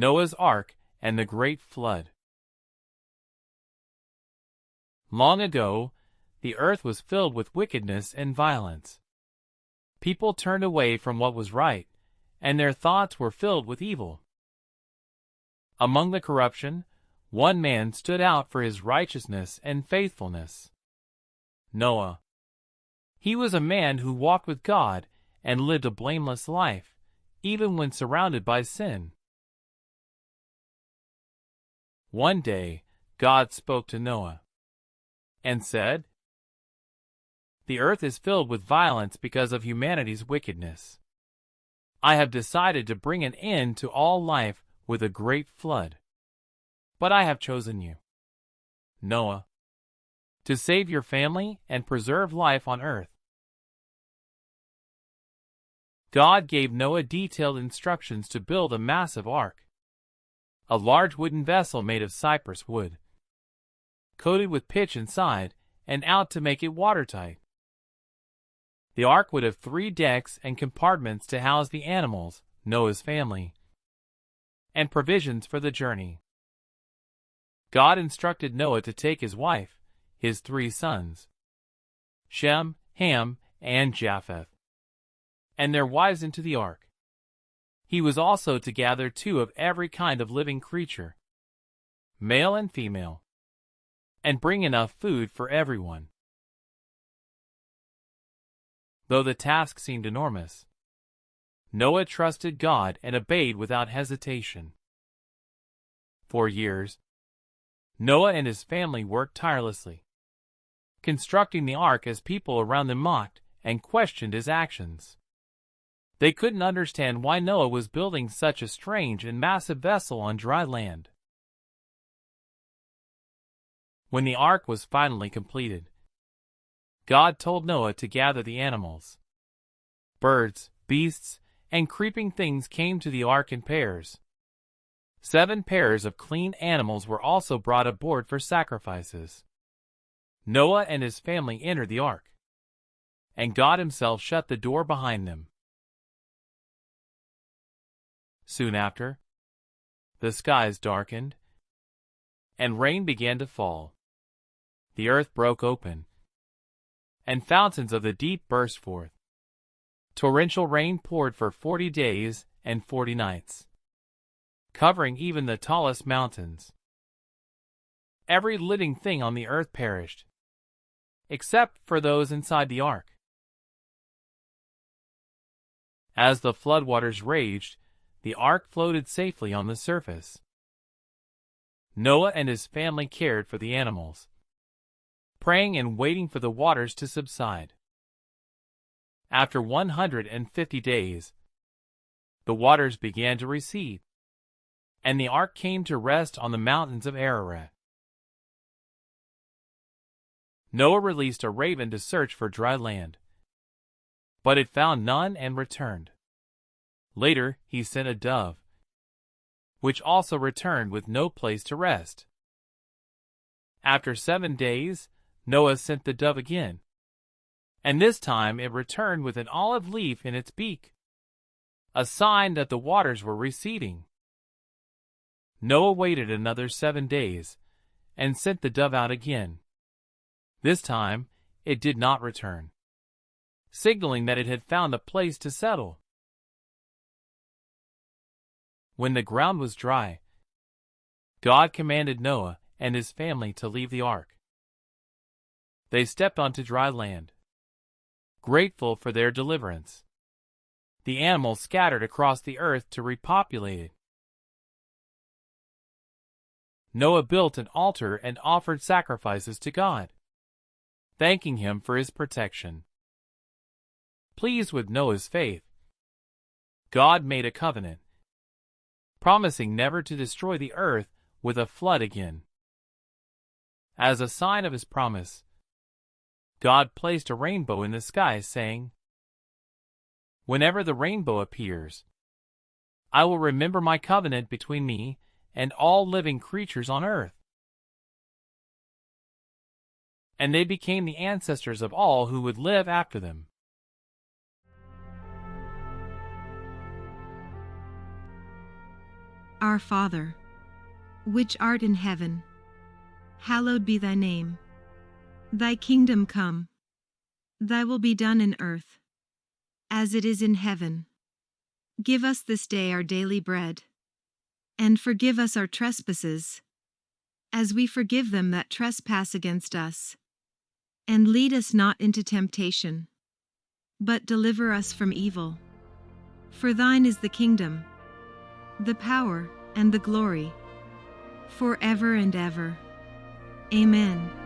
Noah's Ark and the Great Flood. Long ago, the earth was filled with wickedness and violence. People turned away from what was right, and their thoughts were filled with evil. Among the corruption, one man stood out for his righteousness and faithfulness: Noah. He was a man who walked with God and lived a blameless life, even when surrounded by sin. One day, God spoke to Noah and said, "The earth is filled with violence because of humanity's wickedness. I have decided to bring an end to all life with a great flood. But I have chosen you, Noah, to save your family and preserve life on earth." God gave Noah detailed instructions to build a massive ark, a large wooden vessel made of cypress wood, coated with pitch inside and out to make it watertight. The ark would have 3 decks and compartments to house the animals, Noah's family, and provisions for the journey. God instructed Noah to take his wife, his 3 sons, Shem, Ham, and Japheth, and their wives into the ark. He was also to gather 2 of every kind of living creature, male and female, and bring enough food for everyone. Though the task seemed enormous, Noah trusted God and obeyed without hesitation. For years, Noah and his family worked tirelessly, constructing the ark as people around them mocked and questioned his actions. They couldn't understand why Noah was building such a strange and massive vessel on dry land. When the ark was finally completed, God told Noah to gather the animals. Birds, beasts, and creeping things came to the ark in pairs. 7 pairs of clean animals were also brought aboard for sacrifices. Noah and his family entered the ark, and God himself shut the door behind them. Soon after, the skies darkened, and rain began to fall. The earth broke open, and fountains of the deep burst forth. Torrential rain poured for 40 days and 40 nights, covering even the tallest mountains. Every living thing on the earth perished, except for those inside the ark. As the floodwaters raged, the ark floated safely on the surface. Noah and his family cared for the animals, praying and waiting for the waters to subside. After 150 days, the waters began to recede, and the ark came to rest on the mountains of Ararat. Noah released a raven to search for dry land, but it found none and returned. Later, he sent a dove, which also returned with no place to rest. After 7 days, Noah sent the dove again, and this time it returned with an olive leaf in its beak, a sign that the waters were receding. Noah waited another 7 days and sent the dove out again. This time, it did not return, signaling that it had found a place to settle. When the ground was dry, God commanded Noah and his family to leave the ark. They stepped onto dry land, grateful for their deliverance. The animals scattered across the earth to repopulate it. Noah built an altar and offered sacrifices to God, thanking him for his protection. Pleased with Noah's faith, God made a covenant, promising never to destroy the earth with a flood again. As a sign of his promise, God placed a rainbow in the sky, saying, "Whenever the rainbow appears, I will remember my covenant between me and all living creatures on earth." And they became the ancestors of all who would live after them. Our Father, which art in heaven, hallowed be thy name. Thy kingdom come. Thy will be done in earth, as it is in heaven. Give us this day our daily bread, and forgive us our trespasses, as we forgive them that trespass against us. And lead us not into temptation, but deliver us from evil. For thine is the kingdom, the power, and the glory, forever and ever. Amen.